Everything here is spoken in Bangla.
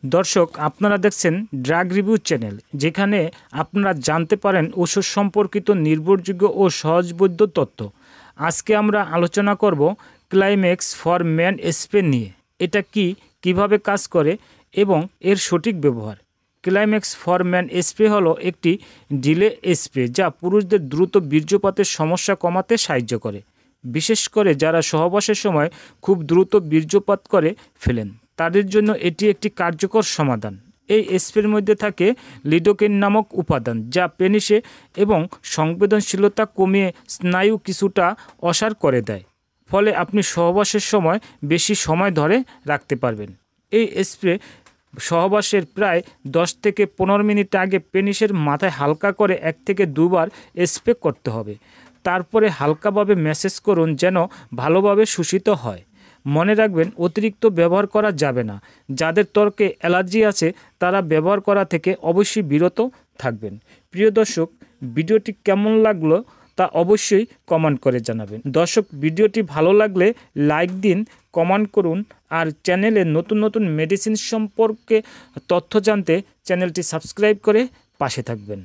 দর্শক, আপনারা দেখছেন ড্রাগ রিভিউ চ্যানেল, যেখানে আপনারা জানতে পারেন ওষুধ সম্পর্কিত নির্ভরযোগ্য ও সহজবোধ্য তথ্য। আজকে আমরা আলোচনা করব ক্লাইম্যাক্স ফর ম্যান স্প্রে নিয়ে। এটা কি, কিভাবে কাজ করে এবং এর সঠিক ব্যবহার। ক্লাইম্যাক্স ফর ম্যান স্প্রে হলো একটি ডিলে স্প্রে যা পুরুষদের দ্রুত বীর্যপাতের সমস্যা কমাতে সাহায্য করে, বিশেষ করে যারা সহবাসের সময় খুব দ্রুত বীর্যপাত করে ফেলেন। তাদের জন্য এটি একটি কার্যকর সমাধান। এই স্প্রের মধ্যে থাকে লিডোকেইন নামক উপাদান, যা পেনিসে এবং সংবেদনশীলতা কমিয়ে স্নায়ু কিছুটা অসাড় করে দেয়। ফলে আপনি সহবাসের সময় বেশি সময় ধরে রাখতে পারবেন। এই স্প্রে সহবাসের প্রায় 10 থেকে 15 মিনিট আগে পেনিসের মাথায় হালকা করে 1 থেকে 2 বার স্প্রে করতে হবে। তারপরে হালকাভাবে ম্যাসেজ করুন যেন ভালোভাবে শোষিত হয়। মনে রাখবেন, অতিরিক্ত ব্যবহার করা যাবে না। যাদের ত্বকে অ্যালার্জি আছে তারা ব্যবহার করা থেকে অবশ্যই বিরত থাকবেন। প্রিয় দর্শক, ভিডিওটি কেমন লাগলো তা অবশ্যই কমেন্ট করে জানাবেন। দর্শক, ভিডিওটি ভালো লাগলে লাইক দিন, কমেন্ট করুন, আর চ্যানেলে নতুন নতুন মেডিসিন সম্পর্কে তথ্য জানতে চ্যানেলটি সাবস্ক্রাইব করে পাশে থাকবেন।